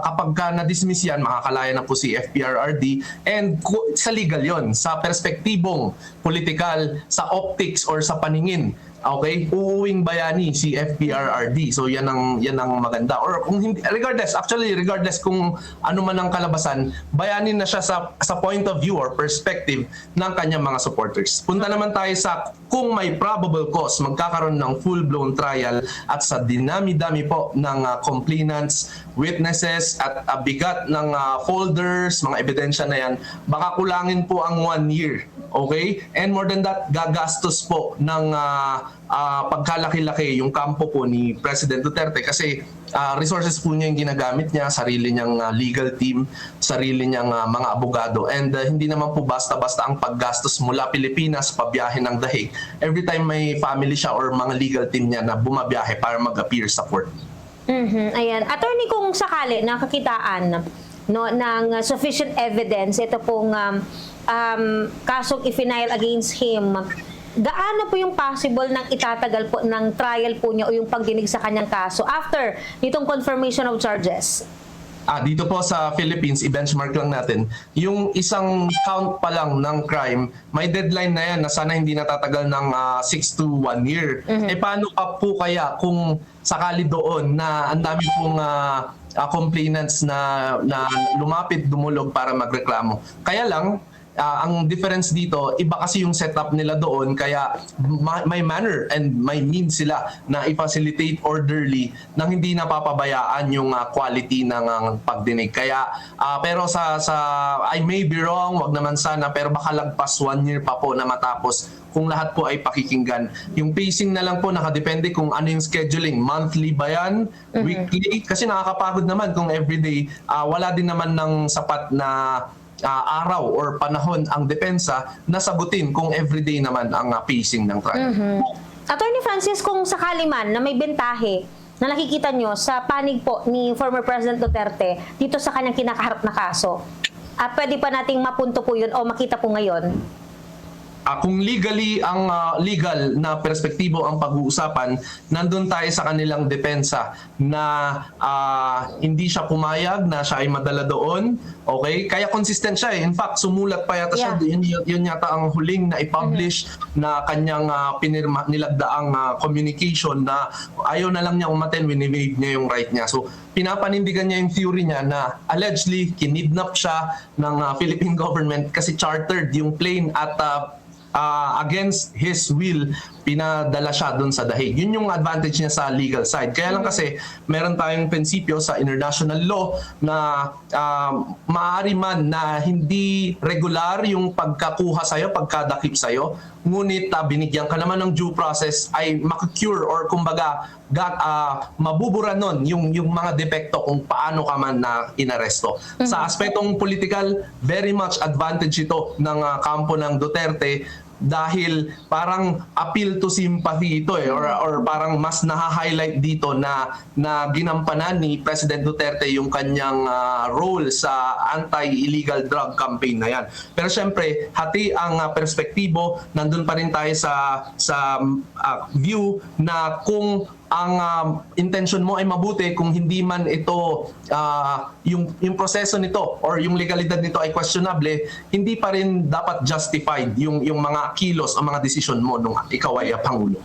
kapag na-dismiss yan, makakalaya na po si FPRRD, and sa legal yon, sa perspektibong politikal, sa optics or sa paningin, okay, uuwing bayani si FPRRD. So yan ang maganda. Or kung hindi, regardless kung ano man ang kalabasan, bayani na siya sa point of view or perspective ng kanyang mga supporters. Punta naman tayo sa kung may probable cause, magkakaroon ng full-blown trial at sa dinami-dami po ng complainants, witnesses at bigat ng folders, mga ebidensya na yan, baka kulangin po ang 1 year. Okay? And more than that, gagastos po ng pagkalaki-laki yung kampo po ni President Duterte kasi resources po niya yung ginagamit niya, sarili niyang legal team, sarili niyang mga abogado, and hindi naman po basta-basta ang paggastos mula Pilipinas pabiyahe ng dahig every time may family siya or mga legal team niya na bumabiyahe para mag-appear sa court. Ayan. Attorney, kung sakali nakakitaan ng sufficient evidence, ito pong kasong i-file against him, gaano po yung possible ng itatagal po ng trial po niya o yung pagdinig sa kanyang kaso after nitong confirmation of charges? Dito po sa Philippines, i-benchmark lang natin, yung isang count pa lang ng crime, may deadline na yan na sana hindi natatagal ng 6 to 1 year. Paano pa po kaya kung sakali doon na ang dami pong complainants na lumapit, dumulog para magreklamo? Kaya lang, ang difference dito, iba kasi yung setup nila doon, kaya may manner and may means sila na i-facilitate orderly nang hindi napapabayaan yung quality ng pagdinig. Kaya, pero I may be wrong, wag naman sana, pero baka lagpas 1 year pa po na matapos kung lahat po ay pakikinggan. Yung pacing na lang po, nakadepende kung ano yung scheduling. Monthly ba yan? Weekly? Kasi nakakapagod naman kung everyday. Wala din naman ng sapat na araw or panahon ang depensa na sagutin kung everyday naman ang pacing ng trial. Attorney Francis, kung sakali man na may bentahe na nakikita nyo sa panig po ni former President Duterte dito sa kanyang kinakaharap na kaso, pwede pa nating mapunto po yun o makita po ngayon? Kung legally ang legal na perspektibo ang pag-uusapan, nandun tayo sa kanilang depensa na hindi siya pumayag na siya ay madala doon. Okay? Kaya consistent siya eh. In fact, sumulat pa yata siya. Yun yata ang huling na i-publish na kanyang nilagdaang communication na ayaw na lang niya umattend, wini-waive niya yung right niya. So, pinapanindigan niya yung theory niya na allegedly kinidnap siya ng Philippine government kasi chartered yung plane at against his will, pinadala siya doon sa dahig. Yun yung advantage niya sa legal side. Kaya lang kasi meron tayong prinsipyo sa international law na maaari man na hindi regular yung pagkakuha sa'yo, pagkadakip sa'yo, ngunit binigyan ka naman ng due process ay makakure or kumbaga mabubura nun yung mga depekto kung paano ka man na inaresto. Sa aspetong political, very much advantage ito ng kampo ng Duterte dahil parang appeal to sympathy ito eh, or parang mas naha-highlight dito na ginampanan ni President Duterte yung kanyang role sa anti-illegal drug campaign na yan. Pero syempre, hati ang perspektibo, nandun pa rin tayo sa view na kung ang intention mo ay mabuti, kung hindi man ito yung proseso nito or yung legalidad nito ay questionable, hindi pa rin dapat justified yung mga kilos o mga desisyon mo nung ikaw ay Pangulo.